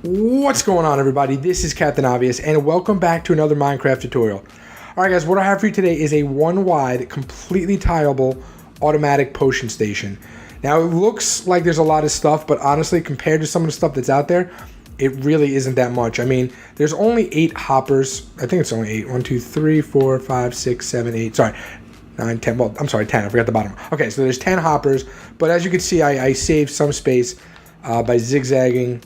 What's going on, everybody? This is Captain Obvious, and welcome back to another Minecraft tutorial. Alright guys, what I have for you today is a one-wide, completely tileable, automatic potion station. Now it looks like there's a lot of stuff, but honestly, compared to some of the stuff that's out there, it really isn't that much. I mean, there's only 8 hoppers. I think it's only 8. 1, 2, 3, 4, 5, 6, 7, 8. Sorry. 9, 10. Well, I'm sorry, 10. I forgot the bottom. Okay, so there's 10 hoppers, but as you can see, I saved some space by zigzagging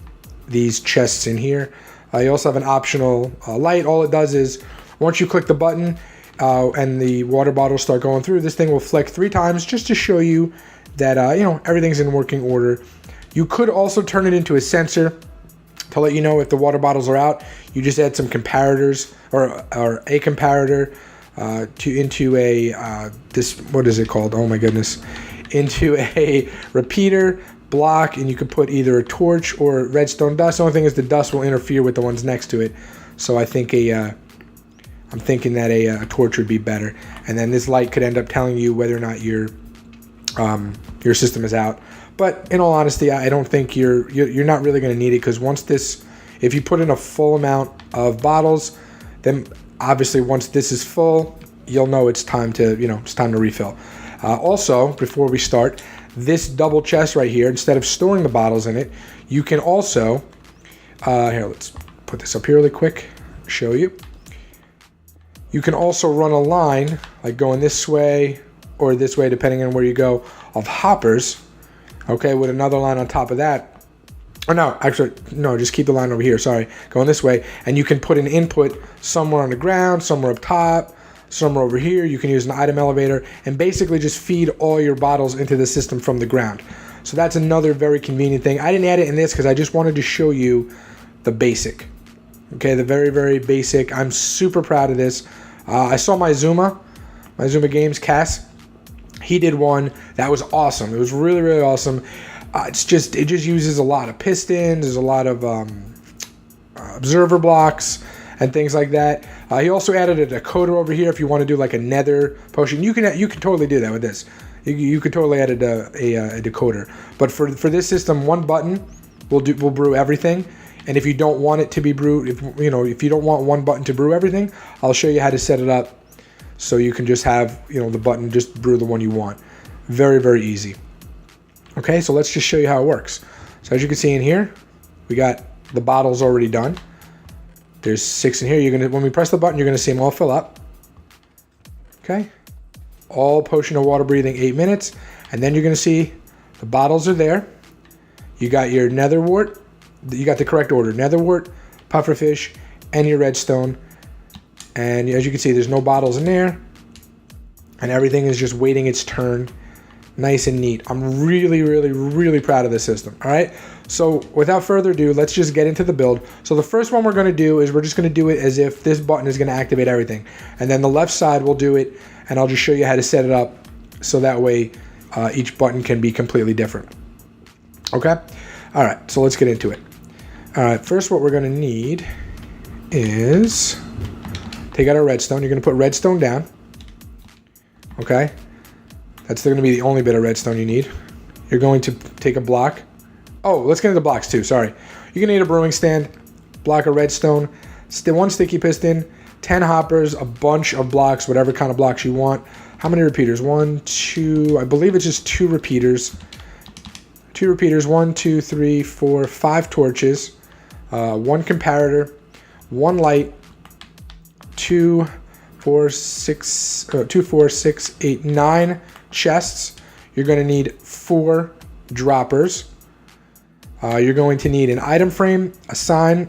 these chests in here. You also have an optional light. All it does is once you click the button and the water bottles start going through, this thing will flick 3 times just to show you that everything's in working order. You could also turn it into a sensor to let you know if the water bottles are out. You just add some comparators or a comparator into a this, what is it called? Oh my goodness, into a repeater block, and you could put either a torch or redstone dust. The only thing is the dust will interfere with the ones next to it, so I think I'm thinking that a torch would be better. And then this light could end up telling you whether or not your system is out. But in all honesty, I don't think you're not really going to need it, because once this, if you put in a full amount of bottles, then obviously once this is full, you'll know it's time to refill. Also, before we start, this double chest right here, instead of storing the bottles in it, you can also here, let's put this up here really quick, show you. You can also run a line, like going this way or this way, depending on where you go, of hoppers, okay, with another line on top of that. Oh no, actually, no, just keep the line over here, sorry, going this way, and you can put an input somewhere on the ground, somewhere up top, somewhere over here. You can use an item elevator and basically just feed all your bottles into the system from the ground. So that's another very convenient thing. I didn't add it in this because I just wanted to show you the basic. Okay, the very, very basic. I'm super proud of this. I saw Maisuma Games, Cass. He did one that was awesome. It was really, really awesome. It just uses a lot of pistons. There's a lot of observer blocks and things like that. He also added a decoder over here if you want to do like a nether potion. You can totally do that with this. You could totally add a decoder. But for this system, one button will brew everything. And if you don't want it to be brewed, if you don't want one button to brew everything, I'll show you how to set it up so you can just have the button just brew the one you want. Very, very easy. Okay, so let's just show you how it works. So as you can see in here, we got the bottles already done. There's 6 in here. When we press the button, you're gonna see them all fill up. Okay, all potion of water breathing, 8 minutes, and then you're gonna see the bottles are there. You got your nether wart. You got the correct order: nether wart, pufferfish, and your redstone. And as you can see, there's no bottles in there, and everything is just waiting its turn. Nice and neat. I'm really, really, really proud of this system. All right. So without further ado, let's just get into the build. So the first one we're going to do is we're just going to do it as if this button is going to activate everything. And then the left side we'll do it, and I'll just show you how to set it up so that way each button can be completely different. Okay. All right. So let's get into it. All right. First, what we're going to need is take out our redstone. You're going to put redstone down. Okay. That's going to be the only bit of redstone you need. You're going to take a block. Oh, let's get into the blocks too, sorry. You're going to need a brewing stand, block of redstone, 1 sticky piston, 10 hoppers, a bunch of blocks, whatever kind of blocks you want. How many repeaters? 1, 2, I believe it's just 2 repeaters. 2 repeaters, 1, 2, 3, 4, 5 torches, 1 comparator, 1 light, 2, 4, 6, 8, 9 chests. You're going to need 4 droppers. You're going to need an item frame, a sign.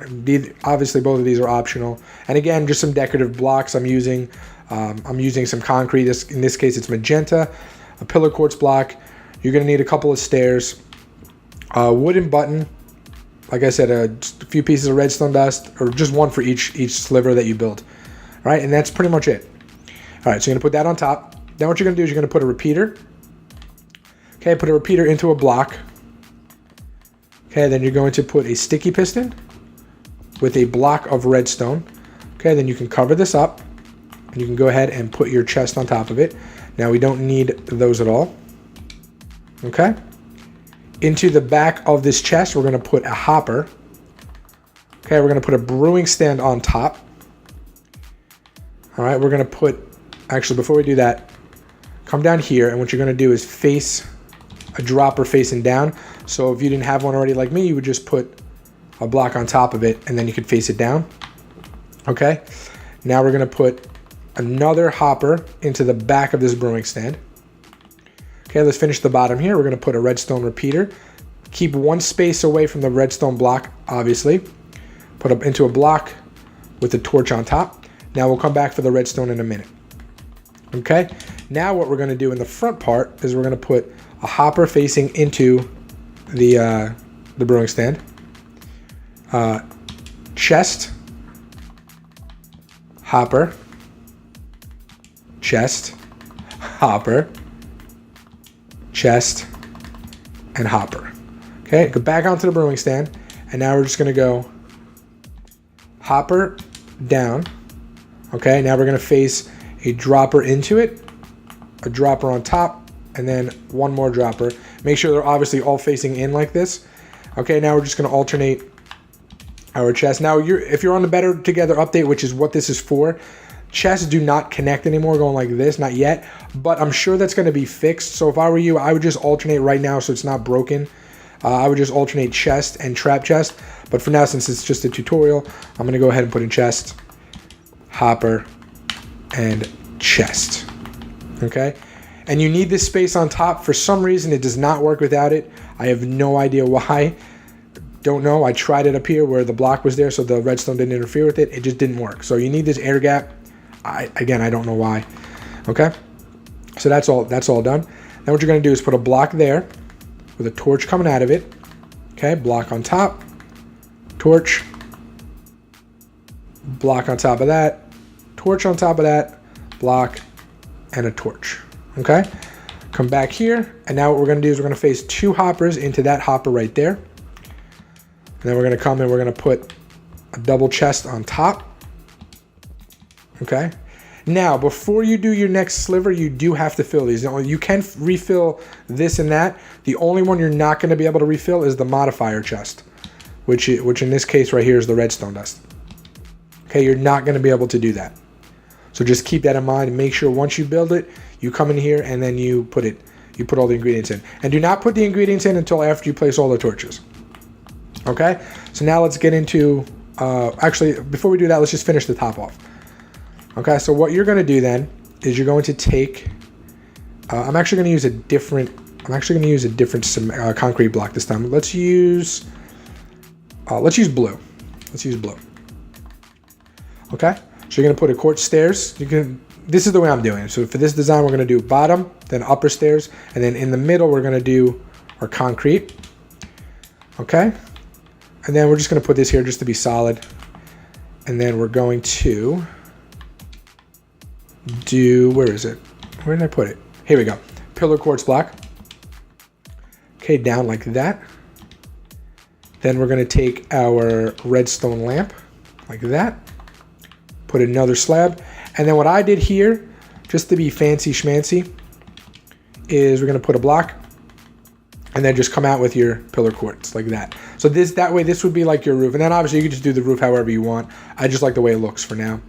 Obviously, both of these are optional. And again, just some decorative blocks I'm using. I'm using some concrete. In this case, it's magenta. A pillar quartz block. You're going to need a couple of stairs. A wooden button. Like I said, just a few pieces of redstone dust, or just 1 for each sliver that you build. All right, and that's pretty much it. All right, so you're going to put that on top. Then what you're going to do is you're going to put a repeater. Okay, put a repeater into a block. Okay, then you're going to put a sticky piston with a block of redstone. Okay, then you can cover this up, and you can go ahead and put your chest on top of it. Now we don't need those at all. Okay, into the back of this chest, we're going to put a hopper. Okay, we're going to put a brewing stand on top. All right, we're going to put, actually, before we do that, come down here, and what you're going to do is face a dropper facing down. So if you didn't have one already like me, you would just put a block on top of it, and then you could face it down. Okay, now we're going to put another hopper into the back of this brewing stand. Okay, let's finish the bottom here. We're going to put a redstone repeater. Keep one space away from the redstone block, obviously. Put it into a block with a torch on top. Now we'll come back for the redstone in a minute. Okay, now what we're going to do in the front part is we're going to put a hopper facing into the brewing stand. Chest, hopper, chest, hopper, chest, and hopper. Okay, go back onto the brewing stand, and now we're just going to go hopper down. Okay, now we're going to face a dropper into it, a dropper on top, and then one more dropper. Make sure they're obviously all facing in like this. Okay, now we're just going to alternate our chest. Now, if you're on the Better Together update, which is what this is for, chests do not connect anymore going like this, not yet, but I'm sure that's going to be fixed. So if I were you, I would just alternate right now so it's not broken. I would just alternate chest and trap chest, but for now, since it's just a tutorial, I'm going to go ahead and put in chest, hopper, and chest. Okay, and you need this space on top. For some reason, it does not work without it. I have no idea why. Don't know. I tried it up here where the block was there so the redstone didn't interfere with it. It just didn't work. So you need this air gap. Again, I don't know why. Okay, so that's all done. Now what you're going to do is put a block there with a torch coming out of it. Okay, block on top, torch, block on top of that, torch on top of that, block, and a torch. Okay, come back here, and now what we're going to do is we're going to face two hoppers into that hopper right there. And then we're going to come and we're going to put a double chest on top. Okay. Now, before you do your next sliver, you do have to fill these. You can refill this and that. The only one you're not going to be able to refill is the modifier chest, which in this case right here is the redstone dust. Okay, you're not going to be able to do that. So just keep that in mind and make sure once you build it, you come in here and then you put all the ingredients in. And do not put the ingredients in until after you place all the torches. Okay, so now let's get into, actually, before we do that, let's just finish the top off. Okay, so what you're going to do then is you're going to take, I'm actually going to use a different concrete block this time. Let's use blue. Let's use blue. Okay, so you're going to put a quartz stairs. This is the way I'm doing it. So for this design, we're going to do bottom, then upper stairs, and then in the middle, we're going to do our concrete. Okay. And then we're just going to put this here just to be solid. And then we're going to do, where is it? Where did I put it? Here we go. Pillar quartz block. Okay, down like that. Then we're going to take our redstone lamp like that. Put another slab. And then what I did here, just to be fancy schmancy, is we're going to put a block. And then just come out with your pillar quartz like that. So that way this would be like your roof. And then obviously you can just do the roof however you want. I just like the way it looks for now.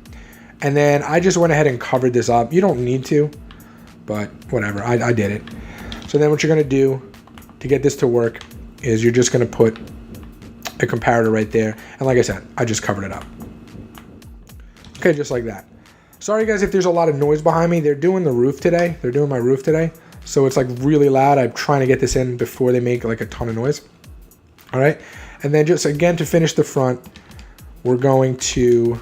And then I just went ahead and covered this up. You don't need to, but whatever, I did it. So then what you're gonna do to get this to work is you're just gonna put a comparator right there. And like I said, I just covered it up. Okay, just like that. Sorry guys if there's a lot of noise behind me. They're doing the roof today. They're doing my roof today. So it's like really loud. I'm trying to get this in before they make like a ton of noise. All right. And then just again, to finish the front, we're going to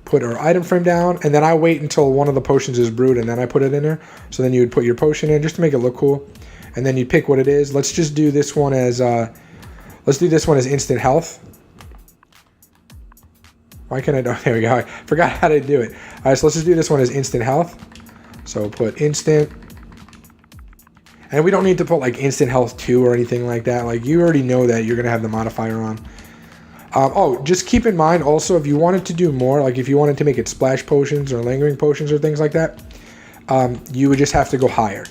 put our item frame down. And then I wait until one of the potions is brewed and then I put it in there. So then you would put your potion in just to make it look cool. And then you pick what it is. Let's just do this one as, instant health. Why can't I do, there we go. I forgot how to do it. All right. So let's just do this one as instant health. So put instant. And we don't need to put like instant health 2 or anything like that. Like you already know that you're going to have the modifier on. Just keep in mind also if you wanted to do more, like if you wanted to make it splash potions or lingering potions or things like that, you would just have to go higher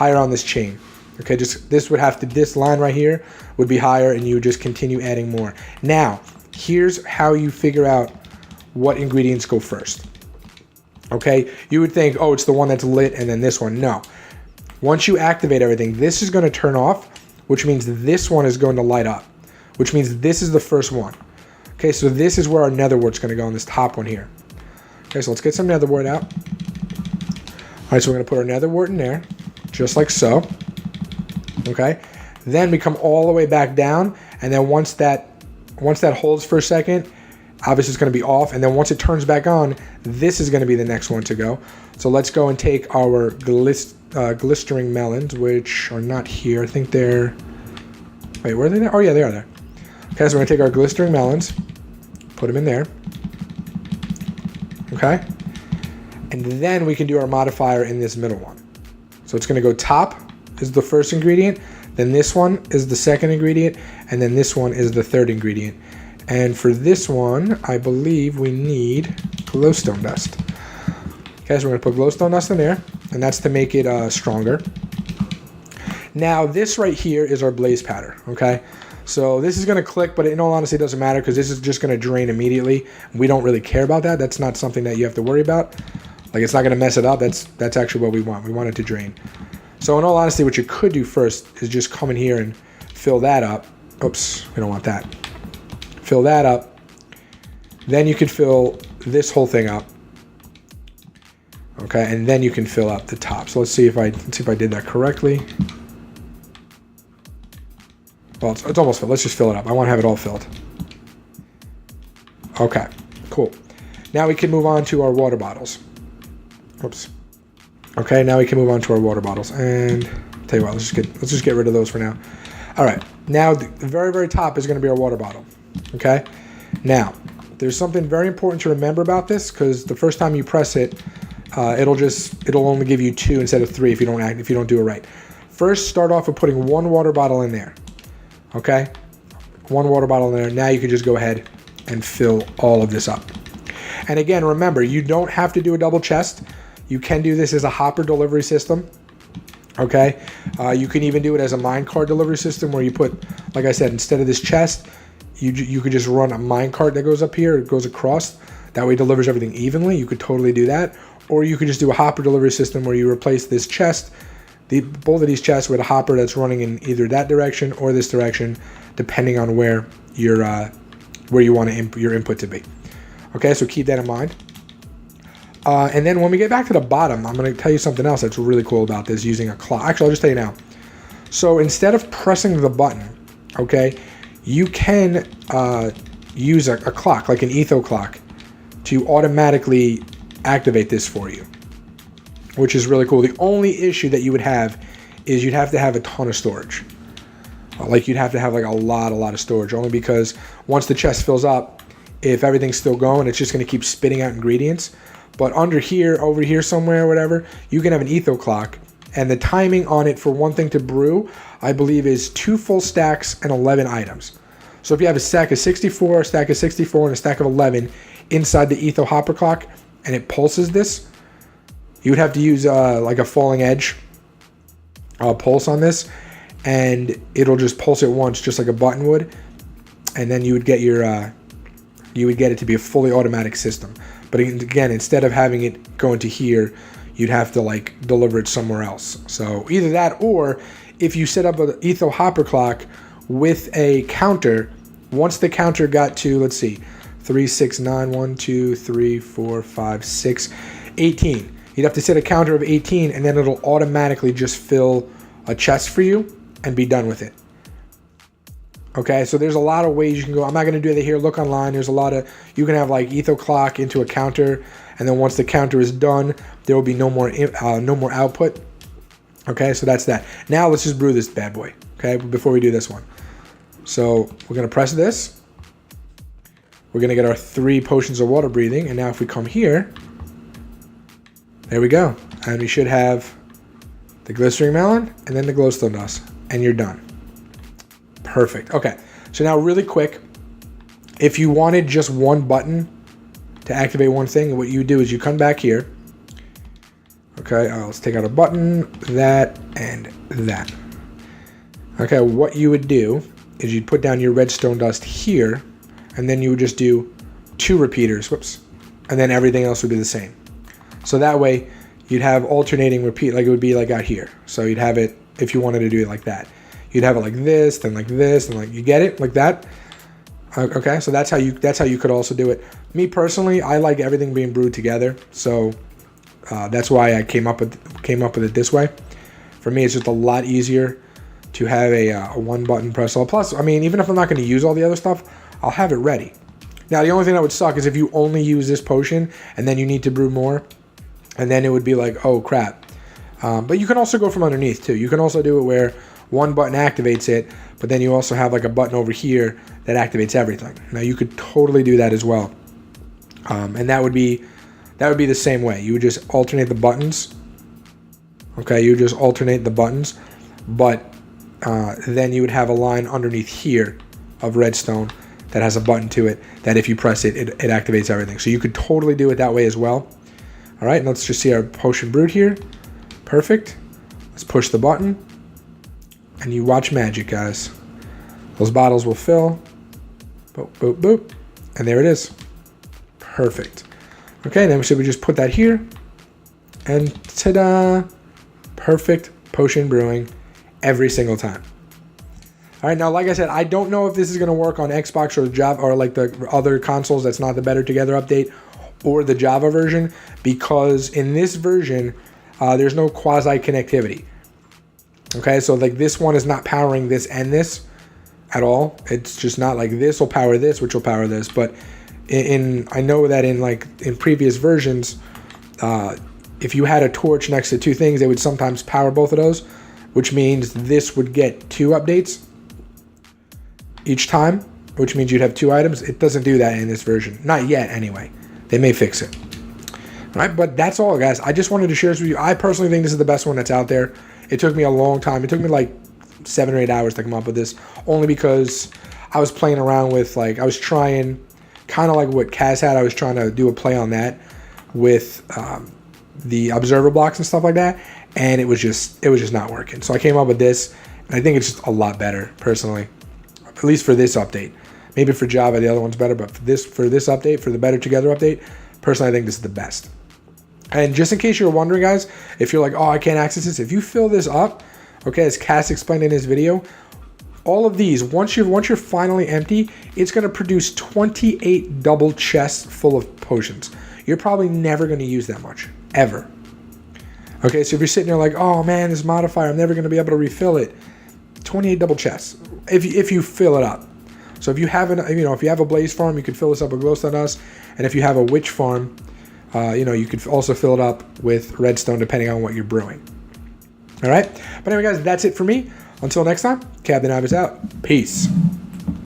on this chain. Okay, this line right here would be higher and you would just continue adding more. Now, here's how you figure out what ingredients go first. Okay, you would think, oh, it's the one that's lit and then this one. No. Once you activate everything, this is going to turn off, which means this one is going to light up, which means this is the first one. Okay, so this is where our nether wart's going to go in this top one here. Okay, so let's get some nether wart out. All right, so we're going to put our nether wart in there, just like so. Okay, then we come all the way back down, and then once that holds for a second, obviously it's going to be off, and then once it turns back on, this is going to be the next one to go. So let's go and take our glistering melons, which are not here. I think they're... Wait, where are they there? Oh yeah, they are there. Okay, so we're going to take our glistering melons, put them in there. Okay, and then we can do our modifier in this middle one. So it's going to go top is the first ingredient, then this one is the second ingredient, and then this one is the third ingredient. And for this one, I believe we need glowstone dust. Okay, so we're going to put glowstone dust in there, and that's to make it stronger. Now, this right here is our blaze powder, okay? So this is going to click, but in all honesty, it doesn't matter because this is just going to drain immediately. We don't really care about that. That's not something that you have to worry about. Like, it's not going to mess it up. That's actually what we want. We want it to drain. So in all honesty, what you could do first is just come in here and fill that up. Oops, we don't want that. Fill that up. Then you could fill this whole thing up. Okay, and then you can fill up the top. So let's see if I did that correctly. Well, it's almost filled. Let's just fill it up. I want to have it all filled. Okay, cool. Now we can move on to our water bottles. Oops. Okay, now we can move on to our water bottles. And tell you what, let's just get rid of those for now. All right, now the very, very top is going to be our water bottle. Okay, now there's something very important to remember about this because the first time you press it, it'll only give you 2 instead of 3 if you don't do it right. First, start off with putting 1 water bottle in there. Okay, 1 water bottle in there. Now you can just go ahead and fill all of this up. And again, remember, you don't have to do a double chest. You can do this as a hopper delivery system. Okay, you can even do it as a minecart delivery system where you put, like I said, instead of this chest, you could just run a minecart that goes up here, it goes across. That way it delivers everything evenly. You could totally do that. Or you could just do a hopper delivery system where you replace this chest, both of these chests, with a hopper that's running in either that direction or this direction, depending on where you want your input to be. Okay, so keep that in mind. And then when we get back to the bottom, I'm going to tell you something else that's really cool about this using a clock. Actually, I'll just tell you now. So instead of pressing the button, okay, you can use a clock, like an etho clock, to automatically activate this for you, which is really cool. The only issue that you would have is you'd have to have a ton of storage. Like you'd have to have like a lot of storage, only because once the chest fills up, if everything's still going, it's just going to keep spitting out ingredients. But under here, over here somewhere, whatever, you can have an etho clock, and the timing on it for one thing to brew, I believe, is 2 full stacks and 11 items. So if you have a stack of 64, a stack of 64, and a stack of 11 inside the etho hopper clock, and it pulses this, you would have to use like a falling edge pulse on this, and it'll just pulse it once, just like a button would, and then you would get it to be a fully automatic system. But again, instead of having it go into here, you'd have to like deliver it somewhere else. So either that, or if you set up an etho hopper clock with a counter, once the counter got to, let's see, 3, 6, 9, 1, 2, 3, 4, 5, 6, 18. You'd have to set a counter of 18, and then it'll automatically just fill a chest for you and be done with it. Okay, so there's a lot of ways you can go. I'm not going to do that here. Look online. There's a lot of, you can have like etho clock into a counter, and then once the counter is done, there will be no more output. Okay, so that's that. Now let's just brew this bad boy. Okay, before we do this one. So we're going to press this. We're going to get our 3 potions of water breathing, and now if we come here, there we go. And we should have the glistering melon and then the glowstone dust, and you're done. Perfect. Okay, so now really quick, if you wanted just one button to activate one thing, what you do is you come back here. Okay, let's take out a button, that, and that. Okay, what you would do is you'd put down your redstone dust here, and then you would just do 2 repeaters, whoops, and then everything else would be the same. So that way you'd have alternating repeat, like it would be like out here. So you'd have it, if you wanted to do it like that, you'd have it like this, then like this, and like, you get it like that. Okay, so that's how you could also do it. Me personally, I like everything being brewed together, so that's why I came up with it this way. For me, it's just a lot easier to have a 1-button press all. Plus, I mean, even if I'm not going to use all the other stuff, I'll have it ready. Now, the only thing that would suck is if you only use this potion and then you need to brew more, and then it would be like, oh crap. But you can also go from underneath too. You can also do it where 1 button activates it, but then you also have like a button over here that activates everything. Now you could totally do that as well, and that would be the same way. You would just alternate the buttons. Okay, you would just alternate the buttons, but then you would have a line underneath here of redstone that has a button to it that if you press it, it activates everything. So you could totally do it that way as well. All right, and let's just see our potion brewed here. Perfect. Let's push the button, and you watch magic, guys. Those bottles will fill. Boop, boop, boop. And there it is. Perfect. Okay, then we just put that here. And ta-da! Perfect potion brewing every single time. All right, now, like I said, I don't know if this is going to work on Xbox or Java or like the other consoles that's not the Better Together update or the Java version, because in this version, there's no quasi-connectivity. Okay, so like this one is not powering this and this at all. It's just not like this will power this, which will power this. But I know that in previous versions, if you had a torch next to 2 things, they would sometimes power both of those, which means this would get 2 updates each time, which means you'd have 2 items. It doesn't do that in this version. Not yet, anyway. They may fix it. All right, but that's all, guys. I just wanted to share this with you. I personally think this is the best one that's out there. It took me a long time. It took me like 7 or 8 hours to come up with this, only because I was playing around with, like, I was trying, kind of like what Kaz had, I was trying to do a play on that with the observer blocks and stuff like that, and it was just not working. So I came up with this, and I think it's just a lot better, personally, at least for this update. Maybe for Java, the other one's better, but for this update, for the Better Together update, personally, I think this is the best. And just in case you're wondering, guys, if you're like, oh, I can't access this, if you fill this up, okay, as Cass explained in his video, all of these, once you're finally empty, it's going to produce 28 double chests full of potions. You're probably never going to use that much, ever. Okay, so if you're sitting there like, oh man, this modifier, I'm never going to be able to refill it. 28 double chests, if you fill it up. So if you have if you have a blaze farm, you could fill this up with glowstone dust, and if you have a witch farm, you could also fill it up with redstone depending on what you're brewing. All right, but anyway, guys, that's it for me. Until next time, Captain Ives out. Peace.